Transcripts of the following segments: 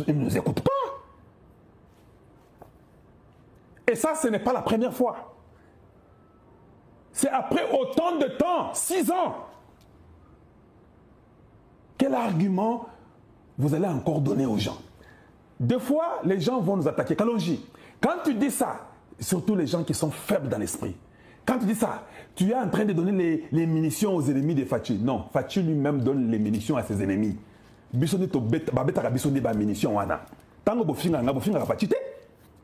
ils ne nous écoutent pas. Et ça, ce n'est pas la première fois. C'est après autant de temps, 6 ans. Quel argument vous allez encore donner aux gens? Des fois, les gens vont nous attaquer. Kalonji, quand tu dis ça, surtout les gens qui sont faibles dans l'esprit, quand tu dis ça, tu es en train de donner les munitions aux ennemis de Fachi. Non, Fachi lui-même donne les munitions à ses ennemis.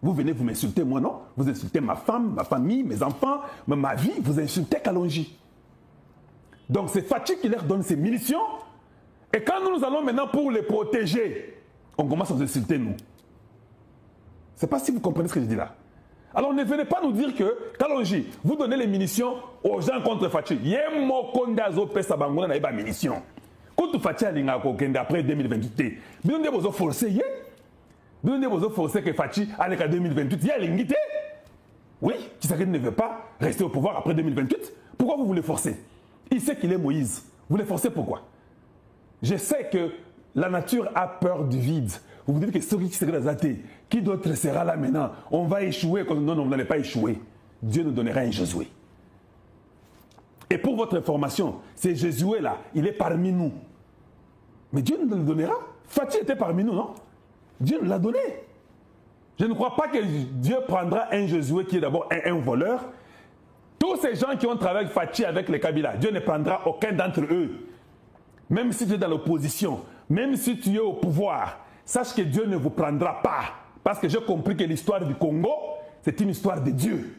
Vous venez vous m'insulter, moi non? Vous insultez ma femme, ma famille, mes enfants, ma vie, vous insultez Kalonji. Donc c'est Fachi qui leur donne ses munitions. Et quand nous allons maintenant pour les protéger, on commence à nous insulter, nous. Je ne sais pas si vous comprenez ce que je dis là. Alors ne venez pas nous dire que, Kalonji, vous donnez les munitions aux gens contre Fachi. Yemo pesa bangona na iba munitions. Quand Fachi a linga kokende après 2028, vous ne vous forcer, vous ne vous forcer que Fachi allait qu'à 2028, il y a l'ingité. Oui, Tshisekedi ne veut pas rester au pouvoir après 2028. Pourquoi vous voulez forcer? Il sait qu'il est Moïse. Vous le forcez pourquoi? Je sais que la nature a peur du vide. Vous vous dites que celui qui serait athée, qui d'autre sera là maintenant? On va échouer. Non, non, vous n'allez pas échouer. Dieu nous donnera un Josué. Et pour votre information, c'est Josué là, il est parmi nous. Mais Dieu nous le donnera. Fachi était parmi nous, non? Dieu nous l'a donné. Je ne crois pas que Dieu prendra un Josué qui est d'abord un voleur. Tous ces gens qui ont travaillé avec Fachi, avec les Kabila, Dieu ne prendra aucun d'entre eux. Même si tu es dans l'opposition, même si tu es au pouvoir, sache que Dieu ne vous prendra pas. Parce que j'ai compris que l'histoire du Congo, c'est une histoire de Dieu.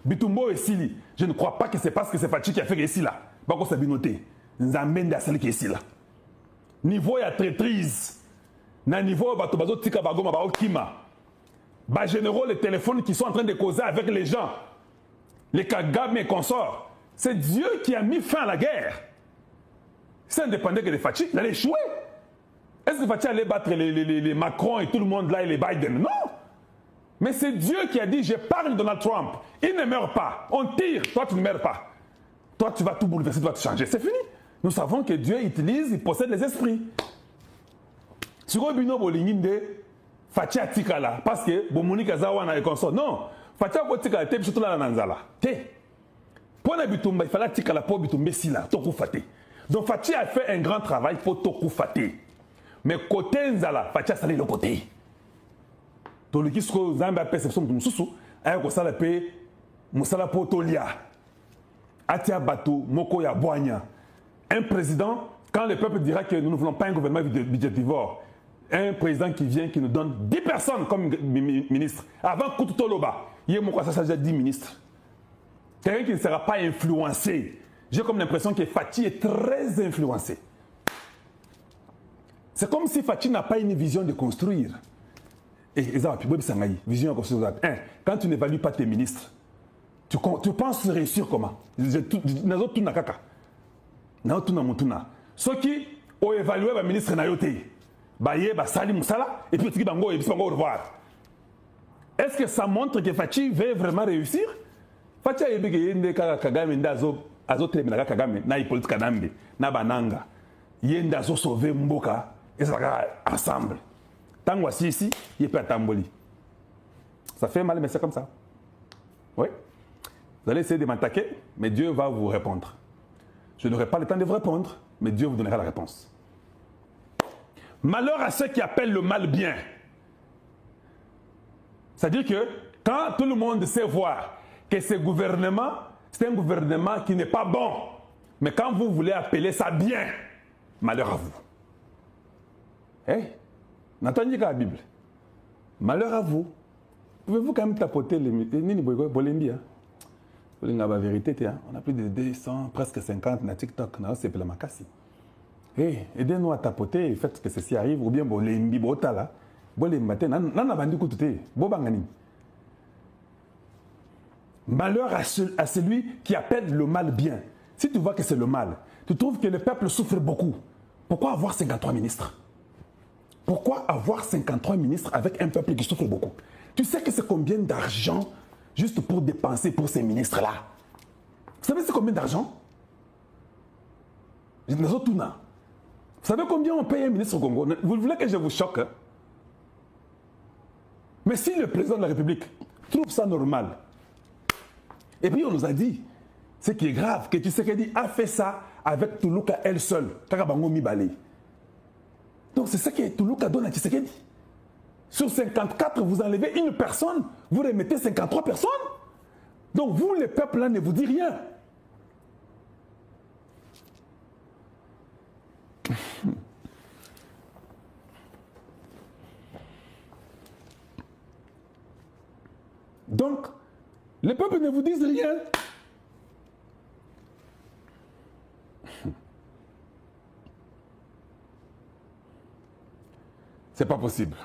Bitumbo et Sili, je ne crois pas que c'est parce que c'est Fachi qui a fait ici là. Bako Sabinoté, Nzamende a celle qui est ici là. Niveau ya traîtrise, na niveau batobazo tika bagoma ba okima. Ba généraux les téléphones qui sont en train de causer avec les gens, les Kagame et consorts. C'est Dieu qui a mis fin à la guerre. C'est indépendant que de Fachi, il allait échouer. Est-ce que Fachi allait battre les Macron et tout le monde là et les Biden? Non. Mais c'est Dieu qui a dit, je parle de Donald Trump. Il ne meurt pas. On tire. Toi, tu ne meurs pas. Toi, tu vas tout bouleverser, tu vas te changer. C'est fini. Nous savons que Dieu utilise, il possède les esprits. Sur Obino Bolinginde, Fachi a tika là. Parce que Bomoni Kazawana et consort. Non. Fachi a tika là. T'es surtout là dans Nanzala. T'es. Pour la bitumba, il fallait tika là pour bitumba si là. Toku Faté. Donc Fachi a fait un grand travail pour Toku Faté. Mais côté Nzala, Fachi a salé le côté. Donc le qui se Zambia a perception de Moussou, a eu ça la paix, Moussala Potolia, Atia Batou, Moko ya Boigna. Un président, quand le peuple dira que nous ne voulons pas un gouvernement budgétivore, un président qui vient, qui nous donne 10 personnes comme ministre, avant Koutouloba, il y a Moko ça déjà 10 ministres. Quelqu'un qui ne sera pas influencé. J'ai comme l'impression que Fachi est très influencé. C'est comme si Fachi n'a pas une vision de construire. Et vision de construire. Quand tu n'évalues pas tes ministres, tu penses réussir comment? Ceux qui ont évalué le ministre Nayote, Salim Moussala, et puis tu au revoir. Est-ce que ça montre que Fachi veut vraiment réussir? Fachi a dit que Kagame azote melaka Kagame na ipolite kanambe na bananga yenda zo sauver mboka et ça va ensemble tango ici il peut tamboli ça fait mal mais c'est comme ça. Oui, vous allez essayer de m'attaquer mais Dieu va vous répondre. Je n'aurai pas le temps de vous répondre mais Dieu vous donnera la réponse. Malheur à ceux qui appellent le mal bien. C'est-à-dire que quand tout le monde sait voir que ce gouvernement c'est un gouvernement qui n'est pas bon. Mais quand vous voulez appeler ça bien, malheur à vous. N'entendez pas la Bible. Malheur à vous. Pouvez-vous quand même tapoter les Bolembi? La vérité, on a plus de 200, presque 50 na TikTok. C'est pour la makasi. Aidez-nous à tapoter et faites que ceci arrive. Ou bien Bolembi, Botala. Bolembi, n'a pas dit que tout est. Bobangani. Malheur à celui qui appelle le mal bien. Si tu vois que c'est le mal, tu trouves que le peuple souffre beaucoup. Pourquoi avoir 53 ministres? Pourquoi avoir 53 ministres avec un peuple qui souffre beaucoup? Tu sais que c'est combien d'argent juste pour dépenser pour ces ministres-là? Vous savez c'est combien d'argent? Vous savez combien on paye un ministre au Congo? Vous voulez que je vous choque? Mais si le président de la République trouve ça normal, et puis on nous a dit, ce qui est grave, que Tshisekedi a fait ça avec Toulouka elle seule, Kakabango Mibale. Donc c'est ça que Toulouka donne à Tshisekedi. Sur 54, vous enlevez une personne, vous remettez 53 personnes. Donc vous, les peuples là, ne vous dit rien. Donc, les peuples ne vous disent rien. C'est pas possible.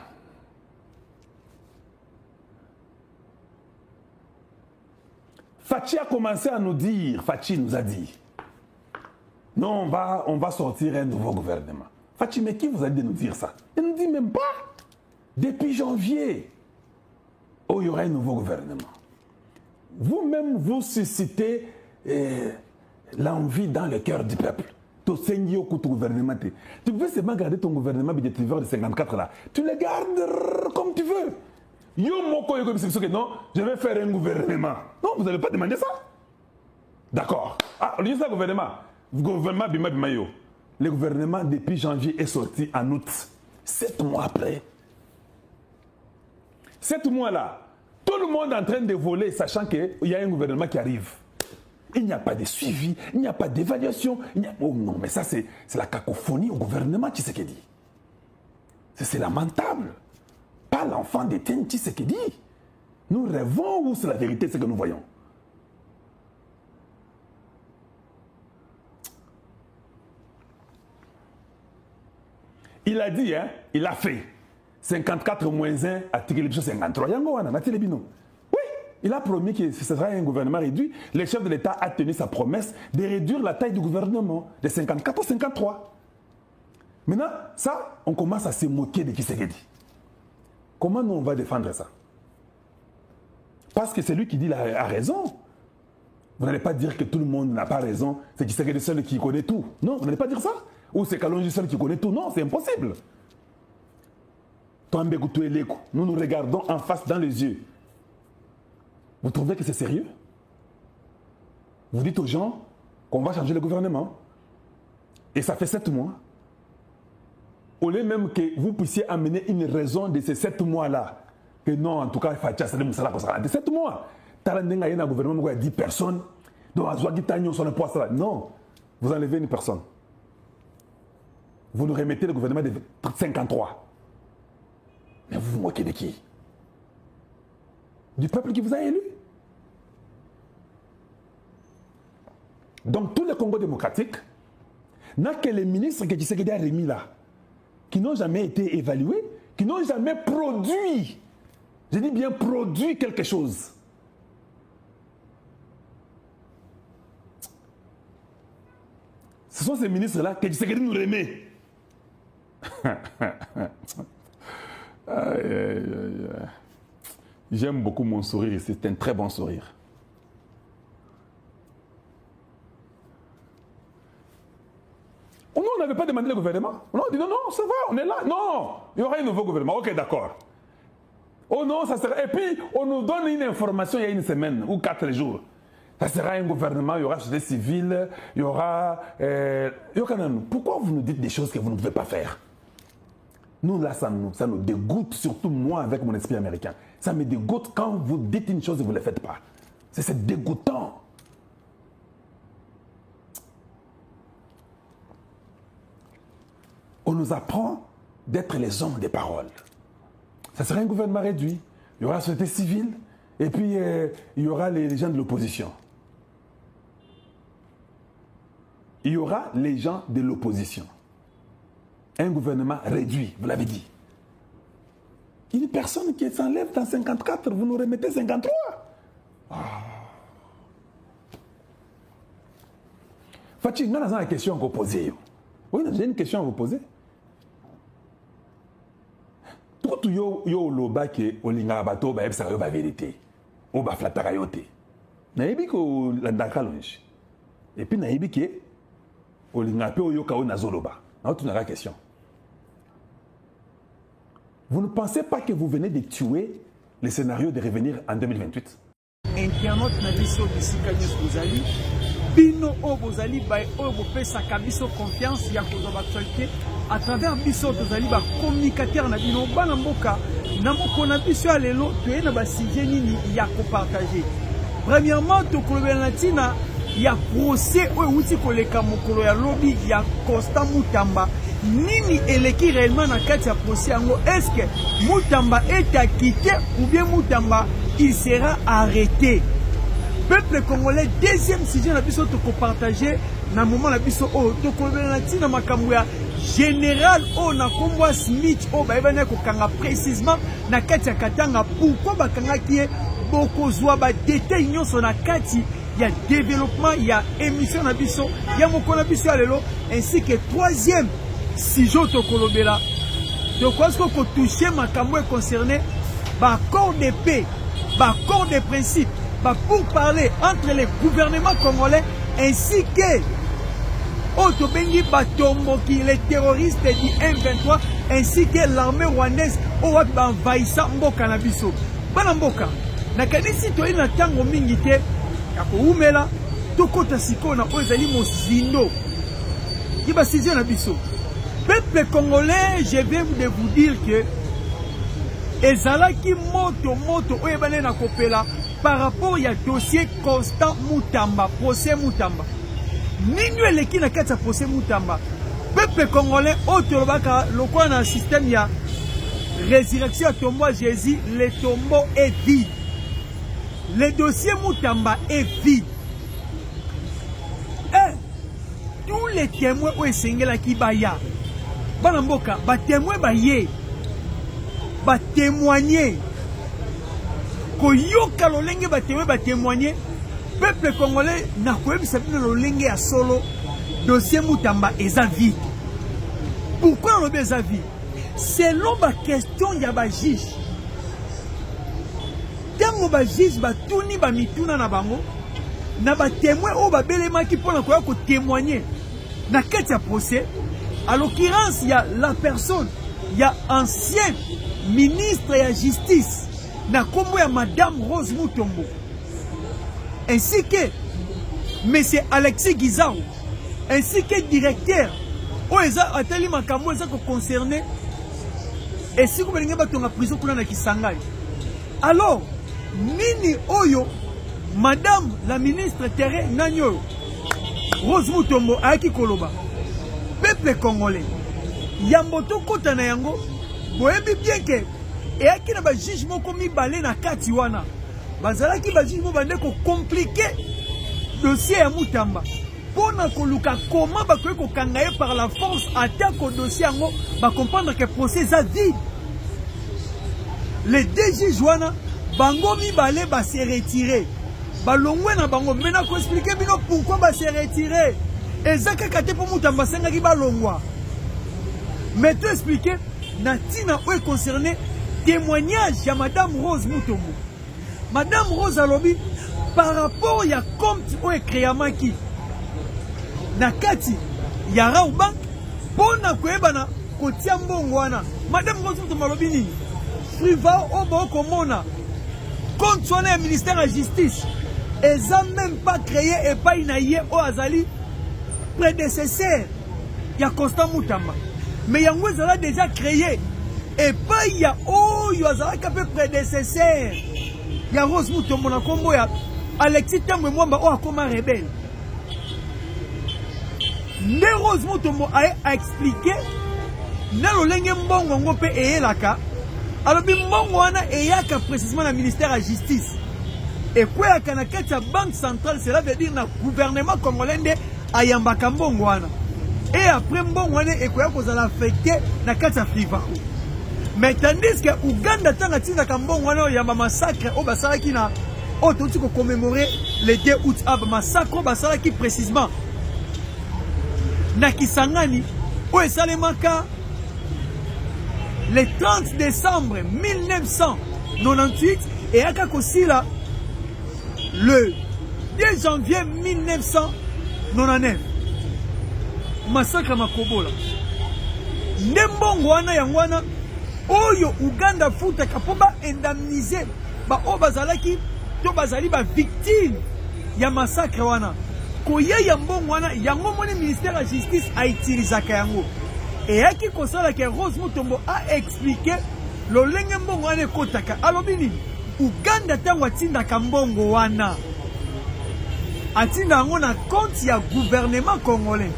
Fachi a commencé à nous dire, Fachi nous a dit, non, on va sortir un nouveau gouvernement. Fachi, mais qui vous a dit de nous dire ça? Il ne nous dit même pas. Depuis janvier, oh, il y aura un nouveau gouvernement. Vous-même, vous suscitez l'envie dans le cœur du peuple. Tu peux seulement garder ton gouvernement budgétaire de 54 là. Tu le gardes comme tu veux. Non, je vais faire un gouvernement. Non, vous n'allez pas demander ça. D'accord. Ah, on dit ça, gouvernement. Gouvernement Bima Bimayo. Le gouvernement, depuis janvier, est sorti en août. 7 mois après. 7 mois là, tout le monde est en train de voler, sachant qu'il y a un gouvernement qui arrive. Il n'y a pas de suivi, il n'y a pas d'évaluation. Oh non, mais ça, c'est la cacophonie au gouvernement Tshisekedi. C'est lamentable. Pas l'enfant d'Étienne Tshisekedi. Nous rêvons ou c'est la vérité, ce que nous voyons? Il a dit, hein, il a fait 54 moins 1 à Tigilipso 53. Oui, il a promis que ce sera un gouvernement réduit. Le chef de l'État a tenu sa promesse de réduire la taille du gouvernement de 54 à 53. Maintenant, ça, on commence à se moquer de Tshisekedi. Comment nous on va défendre ça? Parce que c'est lui qui dit a raison. Vous n'allez pas dire que tout le monde n'a pas raison. C'est Tshisekedi seul qui connaît tout. Non, vous n'allez pas dire ça. Ou c'est Kalonji seul qui connaît tout. Non, c'est impossible. Nous nous regardons en face dans les yeux. Vous trouvez que c'est sérieux? Vous dites aux gens qu'on va changer le gouvernement. Et ça fait 7 mois. Au lieu même que vous puissiez amener une raison de ces 7 mois-là. Que non, en tout cas, il faut de 7 mois. Il y a un gouvernement qui a 10 personnes. Non, vous enlevez une personne. Vous nous remettez le gouvernement de 53. Mais vous vous moquez de qui? Du peuple qui vous a élu. Donc tout le Congo démocratique n'a que les ministres que Tshisekedi a remis là, qui n'ont jamais été évalués, qui n'ont jamais produit, je dis bien produit quelque chose. Ce sont ces ministres-là que Tshisekedi nous remet. J'aime beaucoup mon sourire, c'est un très bon sourire. Nous, on n'avait pas demandé le gouvernement. Non, on dit non, non, ça va, on est là. Non, il y aura un nouveau gouvernement. Ok, d'accord. Oh non, ça sera. Et puis, on nous donne une information il y a une semaine ou 4 jours. Ça sera un gouvernement, il y aura société civile, il y aura. Pourquoi vous nous dites des choses que vous ne pouvez pas faire? Nous, là, ça nous dégoûte, surtout moi avec mon esprit américain. Ça me dégoûte quand vous dites une chose et vous ne le faites pas. C'est dégoûtant. On nous apprend d'être les hommes des paroles. Ça sera un gouvernement réduit. Il y aura la société civile et puis il y aura les gens de l'opposition. Il y aura les gens de l'opposition. Un gouvernement réduit, vous l'avez dit. Une personne qui s'enlève dans 54, vous nous remettez 53. Oh. Fachi, nous avons une question à vous poser. Oui, j'ai une question à vous poser. Tout yo loba ke olinga bato ba ebisa yo ba vérité. O ba flataka yote. Na yebi ko landaka longe. Et puis na yebi ke olinga pe oyoka o nazoloba. Na tu na question. Vous ne pensez pas que vous venez de tuer le scénario de revenir en 2028. Internaute na biso bisika nyonso bozali bino o bozali bay o bopesaka biso confiance ya kozwa actualité à travers biso tozali ba communicateur na bino bana mboka na moko na biso ya lelo toye na ba sujet nini ya kopartager. Premièrement tokolobela na tina ya procès oyo uti koleka mokolo ya lobi ya Constant Mutamba nini eleki réellement na kati ya procès yango. Est-ce que Mutamba est acquitté ou bien Mutamba il sera arrêté? Peuple congolais, deuxième sujet na biso toko partager na moment na biso o toko na tina makambo ya général o na kombo Smith o ba ebana ko kanga précisément na kati ya Katanga pourquoi ba kanga ki boko zwa ba détail nyonso na kati ya développement ya émission na biso ya moko na biso lelo ainsi que troisième sujet toko lobela donc est-ce qu'on toucher makambo concerné ba accord de paix, ba accord de principe, ba pour parler entre les gouvernements congolais ainsi que Otobengi Batomboki, les terroristes du M23 ainsi que l'armée rwandaise au envahissant Mboka na biso. Bana Mboka, na kadisi to ina tango mingi te ya ko umela tokota sikona ozali mosindo. Kiba sizio na biso. Peuple congolais, je vais vous dire que ezalaki moto oyebane na kopela par rapport ya dossier Constant Mutamba, procès Mutamba. Nini eleki na kati ya procès Mutamba. Peuple congolais otolobaka lokwa na système ya résurrection ya tombeau à Jésus, le tombeau est vide. Le dossier Mutamba est vide. Et tous les témoins o esengelaki baya. Bana mboka, ba témoin baye. Ba témoigner. Koyoka lolenge ba témoin ba témoigner. Peuple congolais na koyebisa bino lolenge ya solo dossier Mutamba eza vide. Pourquoi on eza vide? Selon ba question ya ba juge. Tango ba juge ba tuni ba mituna na bango na ba témoin o ba belema ki pona koya ko témoigner na kati ya procès. À l'occurrence, il y a la personne, il y a ancien ministre de la justice, na kombo ya Madame Rose Mutombo, ainsi que Monsieur Alexis Guizao, ainsi que directeur, Oeza Atali Makambo, Oeza concerné, et si vous venez battre en prison pour la Kisangay. Alors, Nini Oyo, Madame la ministre Terre Nanyo, Rose Mutombo, Aiki Koloba. Peuple congolais, Yamboto kota na yango, boyebi bien que et aki na ba juge moko mibale na kati wana. Bazalaki ba juge mo bande ko compliquer dossier ya Mutamba. Pona koluka comment ba ko kangaye par la force attaque au dossier yango, ba comprendre que procès est vide. Les deux juges wana bango mibale ba se retirer. Ba longwe na bango mena ko expliquer bino pourquoi ba se retirer. Ezaka kate pour Mutamba senga ki balongwa. Mais tu expliquer natina ou concerné témoignage ya Madame Rose Mutombo. Madame Rose alobi par rapport ya compte ou créamaki nakati ya Raobank pona koyebana kotia mbongo wana. Madame Rose Mutombo alobi nini? Priva obo komona compte wana ya ministère de la justice eza même pas créé et pas inaye o azali prédécesseur ya Constant Mutamba. Mais yango ezala déjà créé et pas ya oyo azala kapé prédécesseur ya Rose Mutombo na kombo ya Alexis Tambwe Mwamba o akoma rebelle. Ne Rose Mutombo a expliqué na lolenge mbongo ngo pe eyelaka alobi mbongo wana eyaka précisément na ministère de la justice et quoi kana kati ya banque centrale, cela veut dire na gouvernement congolais nde ayambaka mbongo wana. Et après mbongo wana ekoya kozala affecté na kati ya priva. Mais tandis que Uganda tanga tina ka mbongo wana yamba massacre o basalaki na o toti ko commémorer le 2 août ab massacre o basalaki précisément na Kisangani o esalemaka le 30 décembre 1998 et aka kosila le 2 janvier 1999. Massacre Makobola. Nembongo wana yangwana oyo Uganda futaka po ba indemniser ba o bazalaki to bazali ba victime ya massacre wana koya ya mbongo wana yango moni ministère de la justice a utilisé yango et yaki kosala ke Rose Mutombo a expliqué lo lenge mbongo wana ekotaka alobi nini Uganda tango atindaka mbongo wana atinda yango na compte ya gouvernement congolais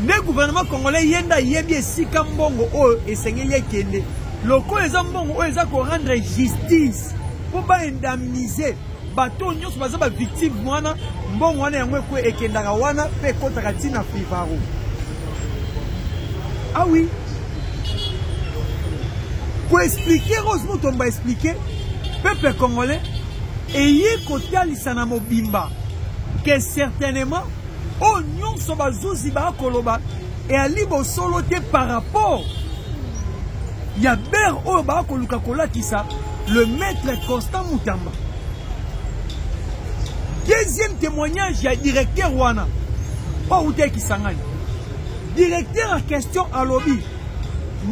le gouvernement congolais yenda yebi esika mbongo oyo esengeli ekende loko eza mbongo oyo eza ko rendre justice po ba indemniser bato nyonso baza ba victime mwana mbongo wana yango ekwe ekendaka wana pe kotaka tina Fivaro. Ah oui, pour expliquer Rose Mutombo expliquer peuple congolais et y kotalisa na mobimba que certainement o nyonso bazuzi ba koloba et ali bo solo te par rapport ya ber o ba koluka kolakisa le maître Constant Mutamba. Deuxième témoignage, il y a directeur wana pas où t'es qui s'engage directeur en question à lobby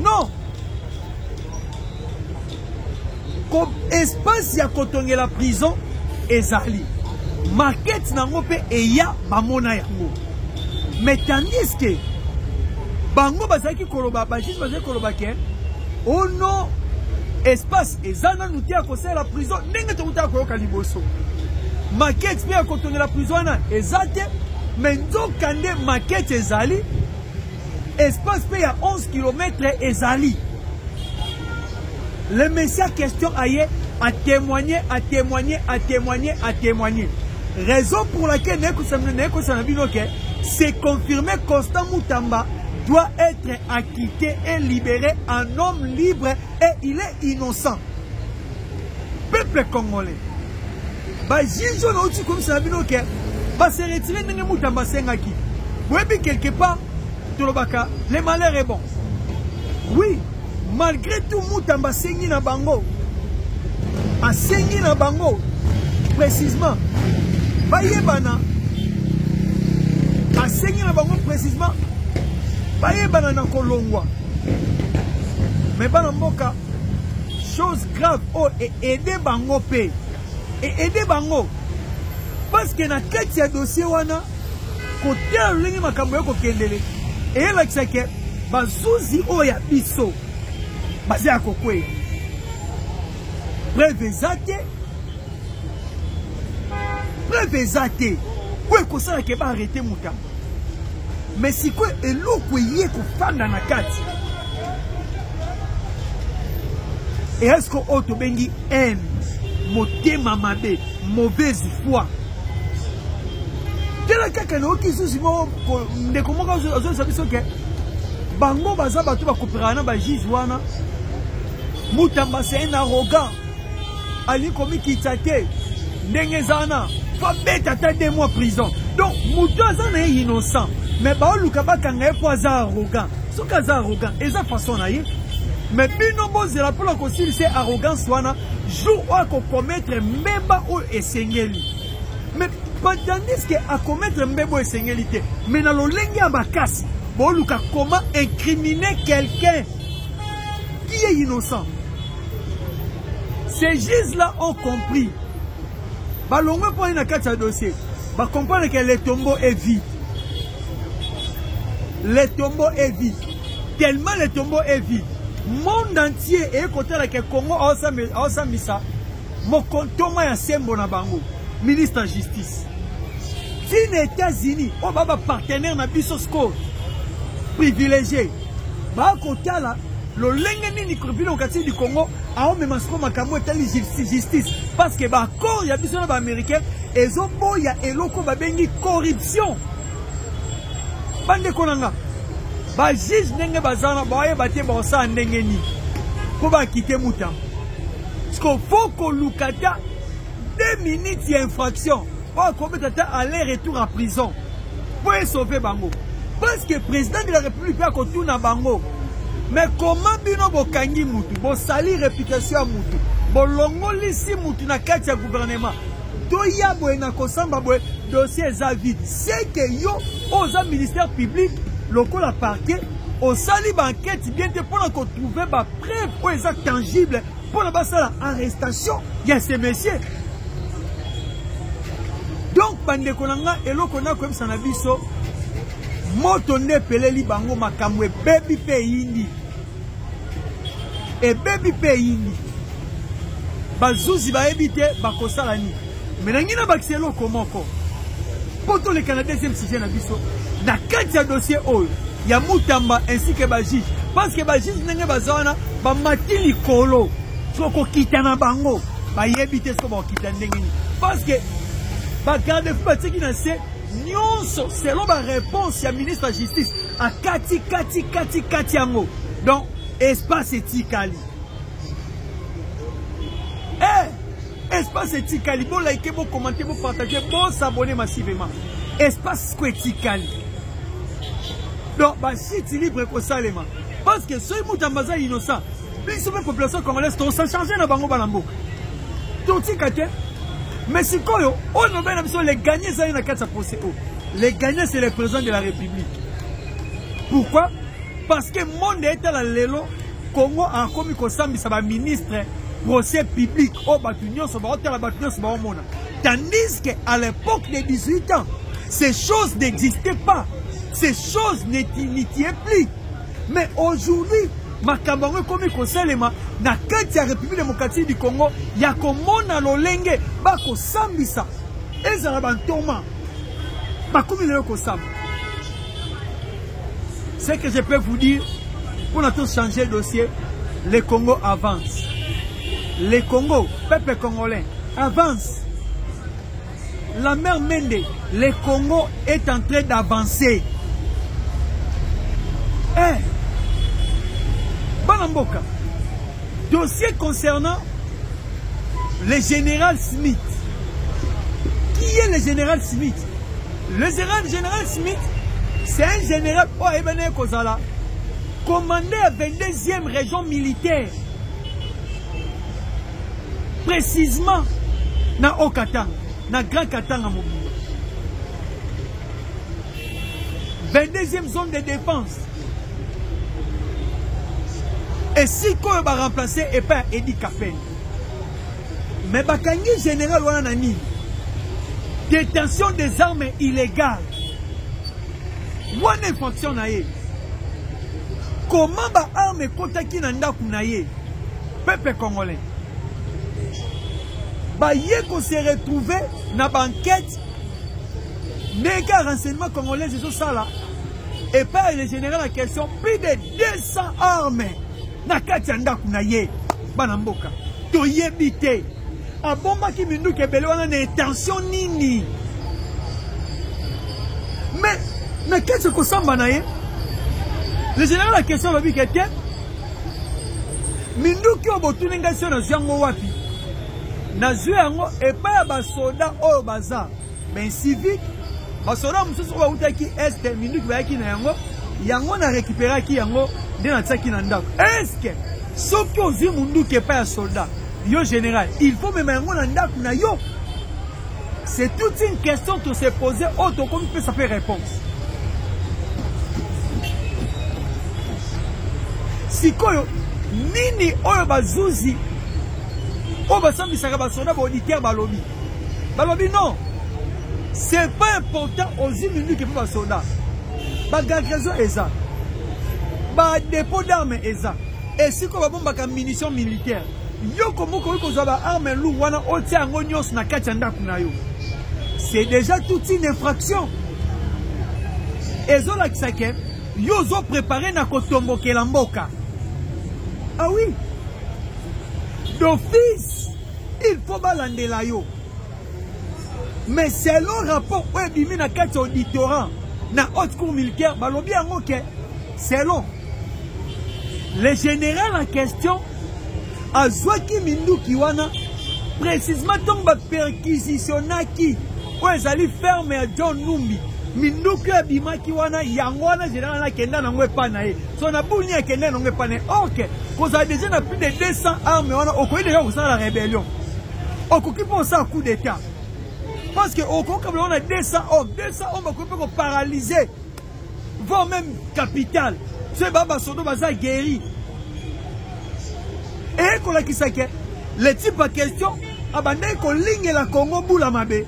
non comme espace ya kotonge la prison ezali market nango pe eya bamona yango mais tandis que bango bazaki koloba bajis bazaki koloba ke oh non espace ezana nous tia kosala la prison ndenge tokuta koyoka liboso maquette pe akotonga la prison na ezate mais nzokande maquette ezali espace pe ya 11 km ezali le monsieur question aye a témoigner raison pour laquelle c'est confirmé Constant Mutamba doit être acquitté et libéré en homme libre et il est innocent. Peuple congolais bah juge on aussi comme ça bino que bah se retirer ndenge Mutamba sengaki webi quelque part tolobaka le malheur est bon oui malgré tout Mutamba sengi na bango a sengi na bango précisément bayebana a sengi na bango précisément bayebana na kolongwa mais bana mboka chose grave oh et aider bango pe et aider bango parce que na kati ya dossier wana côté lingi makambo yako kendele et la kisake bazuzi oya biso bazi akokwe preuve zate kwe kosala ke ba arrêter Mutamba mais si kwe eloko ye ko fanda na kati et est-ce que auto bengi haine motema mabe mauvaise foi tela kaka na okisusi mo ndeko moko azo sabiso ke bango baza bato bakopera na ba juge wana Mutamba c'est un arrogant ali komi kitate ndenge zana fa beta ta 2 mois prison donc muto azana innocent mais ba luka bakanga e poza arrogant soka za arrogant eza façon na ye mais bino bozela pour la concile c'est arrogance wana jour ou commettre mbeba ou esengeli mais tandis que à commettre mbeba esengeli te mais na lolenge ya bakasi bo luka comment incriminer quelqu'un qui est innocent. Ces juges-là ont compris. Balongo pour une carte à dossier. Ba comprendre que le tombeau est vide. Le tombeau est vide. Tellement le tombeau est vide. Monde entier est côté là que Congo a misa. Mon compte ya sembo na bango. Ministre de la Justice. Si les États-Unis ont un partenaire na bisosko privilégié. Ba côté là le lengeni ni kribino kati du Congo a même masko makambo etali justice parce que ba corps ya biso na ba américain ezo boya eloko ba bengi corruption bande konanga ba juge ndenge bazana ba yebate ba sa ndenge ni ko ba quitter Mutamba parce que faut que lukata 2 minutes d'infraction pour commettre aller-retour à prison pour sauver bango parce que président de la République a kontuna bango. Mais comment bino bokangi mutu, bo sali réputation mutu, bo longoli si mutu na kati ya gouvernement, do ya bo na kosamba bo dossier za vide. C'est que yo oza ministère public, loko la parquet, au sali banquette bien te pour trouver ba preuve ou exact tangible pour la basa arrestation il y a ces messieurs. Donc bande konanga eloko na comme ça na biso moto ne peleli bango makamwe baby pe yindi et baby pe yindi bazuzi ba ebite bakosala ni menangina bakiselo komoko poto le Canada deuxième sujet na biso na kati ya dossier oyo ya Mutamba ainsi que ba juge parce que ba juge ndenge bazana ba matili kolo soko kitana bango ba yebite soko ba kitana ndenge ni parce que ba garde fou batiki na se nyonso selon ba réponse ya ministre de la justice a kati yango donc espace etikali espace etikali bon like bon commenter bon partager bon s'abonner massivement espace etikali donc ba site libre ko salema parce que soy Mutambaza innocent biso la population congolaise to sa changer na bango balambo to tikate mais si koyo on no bena biso les gagnants ça na kati procès les gagnants c'est le président de la République. Pourquoi? Parce que monde est à la lelo Congo a commis ko sambisa ba ministre procès public au batunyo so ba hôtel batunyo so ba mona. Tandis que à l'époque de 18 ans, ces choses n'existaient pas. Ces choses n'étaient plus. Mais aujourd'hui, makambango komi ko salema na kati ya République démocratique du Congo ya komona lolenge ba ko sambisa ezala bantoma ba komi le ko samba. Ce que je peux vous dire, pour nous tous changer de dossier, le Congo avance. Le Congo, peuple congolais, avance. La mère Mende, le Congo est en train d'avancer. Banamboka, dossier concernant le général Smith. Qui est le général Smith? Le général Smith, c'est un général commandé à 22e région militaire. Précisément, dans Okatanga, dans Grand Katanga Mobile. 22e zone de défense. Et si qu'on va remplacer, et pas Eddie Kapel. Mais Bakangi général Wanani, détention des armes illégales. Wana fonction na ye. Comment ba arme kotaki na ndaku na ye? Peuple congolais. Ba ye ko se retrouver na banquette. Nega renseignement congolais ils ont ça là. Et par le général en question plus de 200 armes na kati ndaku na ye. Bana mboka. To yebite. Abomba ki mindu kebele wana na intention nini? Mais qu'est-ce que ça m'a dit? Le général la question va dire que mindu ki obotuninga sio na zyango wapi? Na zyango et pas ba soda o baza. Mais civique, ba soda mususu wa utaki est mindu ki ba yaki na yango na récupérer ki yango de na tsaki na ndako. Est-ce que soki ozi mundu ki pas soldat, yo général, il faut même yango na ndako na yo. C'est toute une question de se poser auto comme peut ça faire réponse. Sikoyo nini oyo bazuzi oyo basambisaka basoda baauditeur balobi non, c'est pas important aux minutes que pour basoda bagargaison eza badépôt d'armes eza et sikoyo babombaka munitions militaires yo komoko okozwa baarme lou wana otia yango nyonso na kati ya ndako na yo. C'est déjà toute une infraction. Ezolakisa ke yo zo préparé na kotombokela mboka. Ah oui. D'office, il faut balandela yo. Mais selon rapport webimi na kati auditorat na haute cour militaire, balobi yango ke selon le général en question azwaki minduki wana précisément donc ba perquisitionnaki o ezali ferme ya John Numbi minduki abimaki wana yango wana général na kenda na ngwe pana ye so na buni ya kenda na ngwe pana OK cause a déjà na plus de 200 armes wana okoyi déjà ko la rébellion okoki pour ça coup d'état parce que okoki on a 200 hommes ko paralyser voire même capitale c'est baba sodo baza guéri. Et qu'on a qui sait que le type en question abandonne qu'on ligne la Congo boula mabe.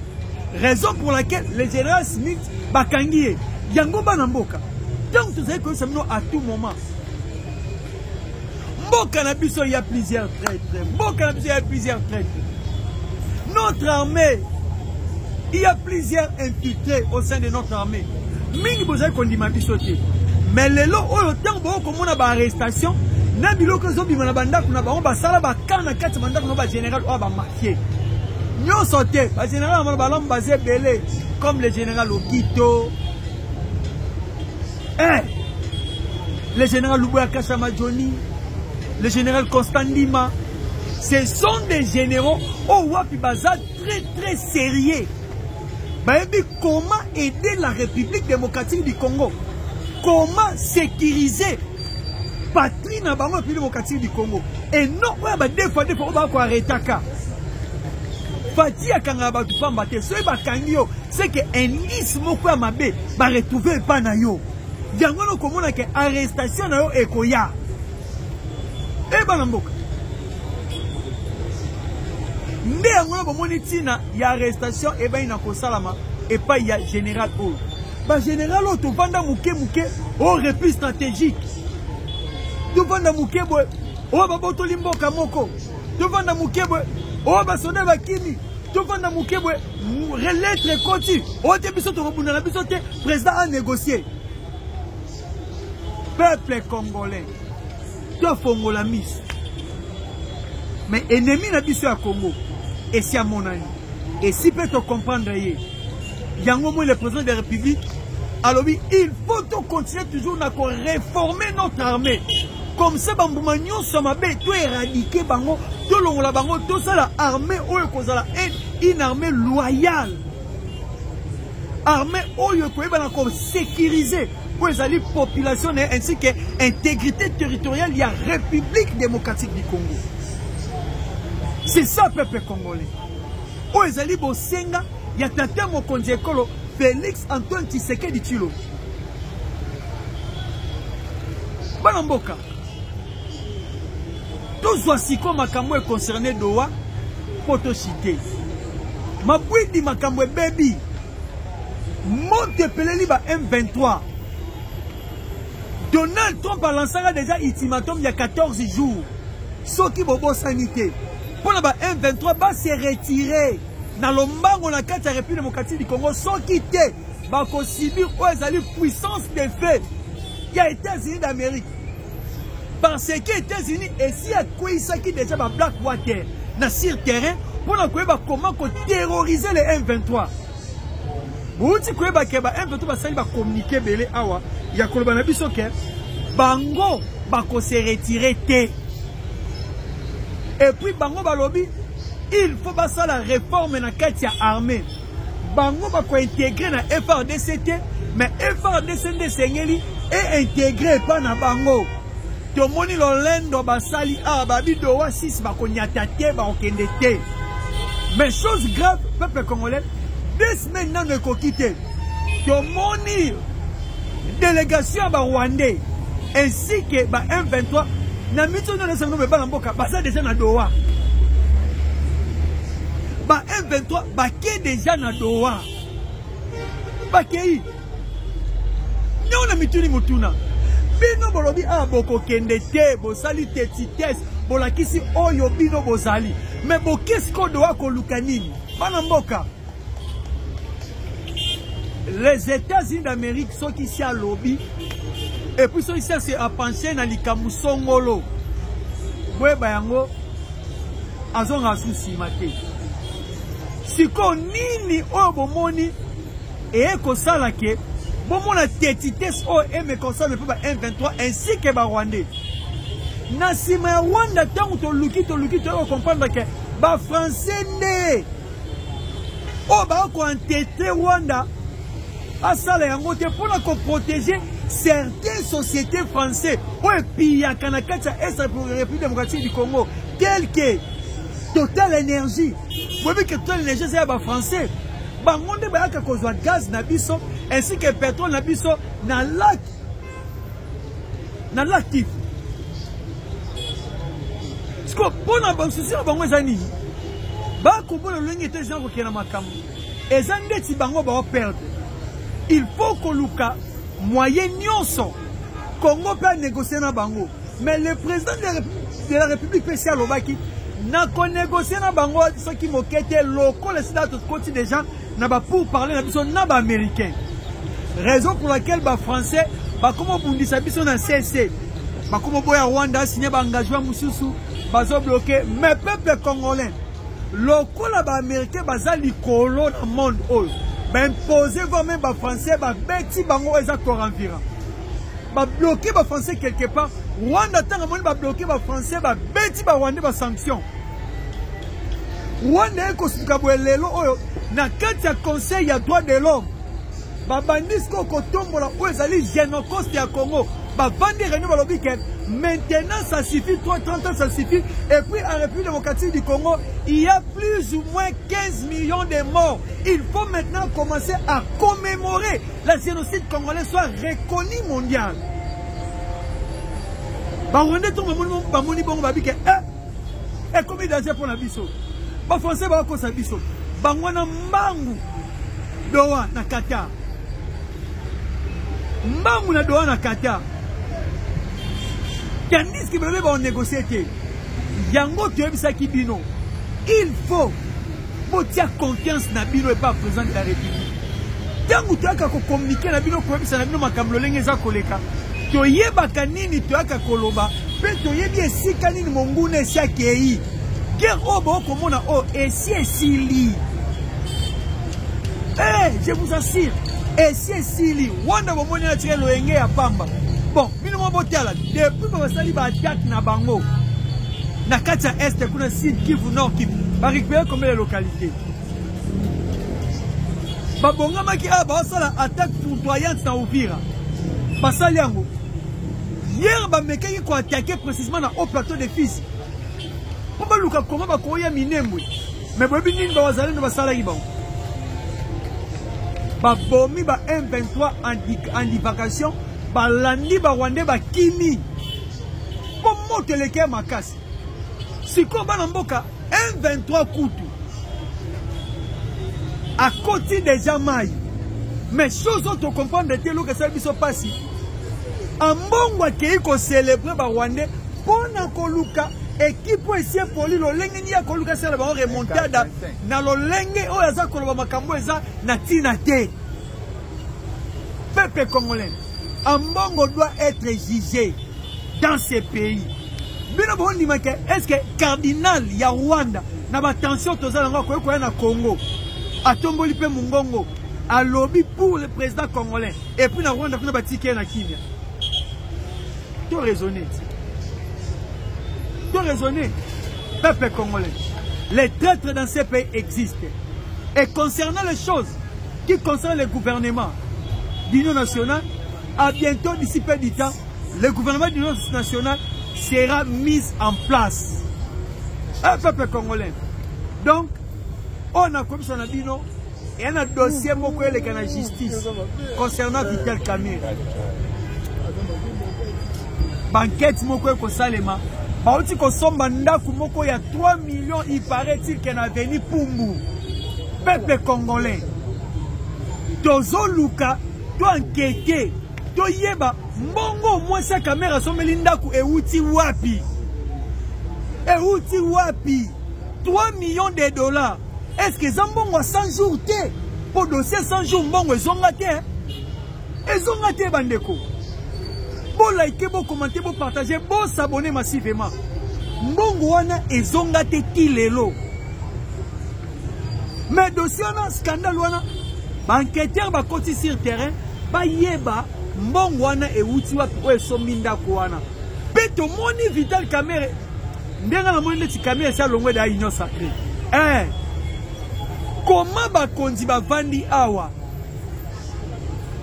Raison pour laquelle le général Smith bakangiye yango banamboka. Donc vous savez que c'est à tout moment. Mboka na biso il y a plusieurs traîtres. Mboka na biso il y a plusieurs traîtres. Notre armée, il y a plusieurs infiltrés au sein de notre armée. Mingi boza qu'on dit ma bisoté. Mais les lots autant bon comme on a arrestation. Na biloko zo bimana banda kuna ba on ba sala ba kana kati banda kuna ba général o ba marqué. Nyo sauté ba général ba balom basé belé comme le général Okito. Le général Luboya Kashama Johnny, le général Constant Ndima, ce sont des généraux au Wapi Baza très sérieux. Comment aider la République démocratique du Congo? Comment sécuriser patrie dans la République démocratique du Congo? Et non, des fois, on va arrêter. Fati akanga tu pas mbaté, c'est que un liste moko ya mabe va retrouver pas na yo. Yango no komona ke arrestation na yo ekoya. E banamboka. Nde yango no bomoni tina ya arrestation e ba ina ko salama et pas ya général O. Ba général O to vanda muke o repli stratégique. To vanda muke boy o ba botoli mboka moko. To vanda muke boy o ba sonda ba kimi. To vanda muke boy lettre koti. O te biso to bunda na biso te président a négocié. Peuple congolais, tu as fongo la mise. Mais ennemi na biso ya Congo, et si à mon ami, et si peut te comprendre, yango moi le président de la République, alors il faut continuer toujours à réformer notre armée. Comme ça, bambouma nyon samabe, tout éradiquer bango, tout longola bango, tout ça la armée, une armée loyale. Armée, comme sécurisée. Pour les populations ainsi que intégrité territoriale, il y a République démocratique du Congo. C'est ça, peuple congolais. Pour les alliés Bosenga, il y a Tata Mokonzi Ekolo, Félix Antoine Tshisekedi Tshilo. Banamboka. Tout Zoasiko Makambo est concerné Doha, Potoshite. Mabouidi Makambo baby. Monte Peleli ba M23. Donald Trump a lancé déjà ultimatum il y a 14 jours. Ce qui bobo sanité. Pour le M23 va se retirer. Dans le mbango la carte de la République démocratique du Congo, ce qui était, va subir aux puissance des faits. Il y a les États-Unis d'Amérique. Parce que les États-Unis, et si à quoi il qui déjà Blackwater, sur le terrain, pour comment terroriser les M23. Vous dites que M23 va communiquer belé awa. Il y a Kolobana Bisoke. Bango va se retirer. Et puis Bango Balobi, il faut passer la réforme dans la Katia armée. Bango va intégrer dans FRDCT, mais FRDCT Sengeli est intégré par na Bango. Tomoni Lolendo Basali a Babi Doha 6 va konyatate va okendete. Mais chose grave, peuple congolais, 2 semaines dans le coquité. Tomoni délégation à Rwandais ainsi que M23 na mito na nsa no ba mboka basa déjà na Doha. M23 baké déjà na Doha. Baké. Non na mituni mutuna. Bino bolobi a boko kendete bo sali tetites bolakisi oyo bino bozali. Mais bo kesko Doha ko lukanini. Bana mboka. Les États-Unis d'Amérique sont ici à lobby et puis sont ici à pencher dans les Kamusongolo. Ouais, bayango, azon asusi mate. Si ko nini o bomoni et ko salake, bomona tetites o me concerne pas M23 ainsi que ba Rwandais. Na sima Rwanda tangu to luki to comprendre que ba français né. O ba ko entêter Rwanda. À ça, pour protéger certaines sociétés françaises. Et puis, il y a Kanakata et la République démocratique du Congo, telles que Total Énergie. Vous voyez que Total Énergie, c'est un français. Il y a gaz, ainsi que pétrole, dans le lac. na l'actif. Parce que pour na bansusi na bango ezani ba ko bona longi te gens ko kena makamu ezande ti bango ba perdre. Il faut que luka moyen nyonso Congo peut négocier na bango, mais le président de la République spéciale Lobaki n'a qu'à négocier na bango ce qui moquette locaux les citoyens côté des gens n'a pas pour parler na biso na ba américain. Raison pour laquelle ba français ba comment bundisa biso na CC ba comment boya Rwanda signé ba engagement mususu ba zo bloquer mais peuple congolais locaux la ba américain baza likolo na monde all ba imposer quand même ba français ba beti bango eza environ ba bloquer ba français quelque part Rwanda tanga moni ba bloquer ba français ba beti ba Rwanda ba sanction Rwanda eko suka boelelo oyo na kati ya conseil ya droit de l'homme ba bandisco ko tombola o ezali génocide ya Congo ba vandi réunion ba lobi que maintenant ça suffit 30 ans ça suffit et puis en République démocratique du Congo il y a plus ou moins 15 millions de morts. Il faut maintenant commencer à commémorer la génocide congolais soit reconnu mondial. Ba Rwanda to ba moni bongo ba bi que et comme danger pour la biso. Ba français ba ko sa biso. Ba ngwana mbangu Doha na Qatar. Mbangu na Doha na Qatar. Tandis que bébé va négocier. Yango Tuebisa Kibino. Il faut motier confiance na bino et pas président de la République. Tangu toaka ko communiquer na bino ko ebisa na bino makambo lenge za koleka. Toyeba kanini toaka koloba, pe toyebi esika nini monguna esia kei. Guerre obo komona o esi esili. Je vous assure, esi esili. Wanda bomoni na tiré loenge ya pamba. Bon, bino mo botala depuis ba sali ba attaque na bango. Na katia est kuna sud Kivu nord Kivu. Ba récupérer combien de localités. Ba bonga maki ba sala attaque foudroyante na Uvira. Ba sali yango. Hier ba mekaki ko attaquer précisément na haut plateau de Fils. Pour ba luka comment ba koya minembwe. Mais bobi nini ba wazali no ba sala ki bango. Ba bomi ba M23 en divagation. Balandi ba Rwanda ba kimi pour monter les cœurs makasi si combat na mboka M23 kutu à côté des Jamaï mais chose autre comprendre que que ça biso passi en mbongwa ke ko célébrer ba Rwanda pona ko luka équipe esi poli lo lenge ni ya ko luka sala ba remontada na lo lenge o yaza ko ba makambo eza na tina te peuple congolais. Ambongo doit être jugé dans ces pays. Est-ce que cardinal ya Rwanda n'a pas tension na Congo a tomboli pe mungongo a lobby pour le président congolais et puis na Rwanda kuna batike na Kimia. Tu raisonner. Peuple congolais. Les traîtres dans ces pays existent. Et concernant les choses qui concernent le gouvernement d'Union nationale, à bientôt, d'ici peu de temps, le gouvernement de l'Union nationale sera mis en place. Un peuple congolais. Donc, on a comme son abino et un dossier moko avec la justice concernant Vital Kamerhe. Banquette moko ko salema. Baouti ko somba ndaku moko ya 3 millions, il paraît-il qu'elle a venu Pumbu. Peuple congolais. Tozo Luka, to enquêter. Toyeba mbongo mwasa kamera someli ndaku euti wapi 3 millions de dollars. Est-ce que zambongo a 100 jours te pour dossier 100 jours mbongo ezonga te bandeko bo like bo commenter bo partager bo s'abonner massivement mbongo wana ezonga te kilelo mais dossier na scandale wana banquêteur ba koti sur terrain ba yeba mbongo wana euti wapi o esombi ndako wana pe tomoni Vital Kamerhe ndenga na moni neti Kamerhe sa longwe da union sacrée comment bakonzi bavandi awa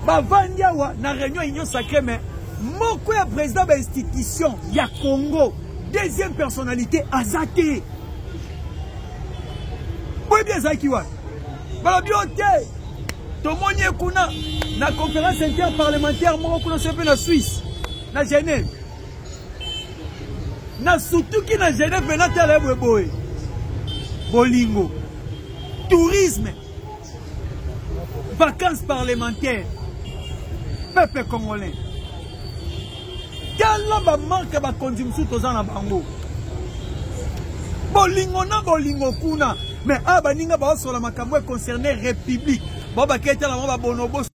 na réunion union sacrée mais moko ya président ba institution ya Congo deuxième personnalité azate boy bien zaki wa bala biote tomoni kuna na conférence interparlementaire moko kuna sepe na Suisse na Genève na surtout qui na Genève venant tala boy bolingo tourisme vacances parlementaires peuple congolais tala ba manque ba condition toza na bango bolingo na bolingo kuna mais baninga ba sola makambo concerné république ba keta la ba bonobo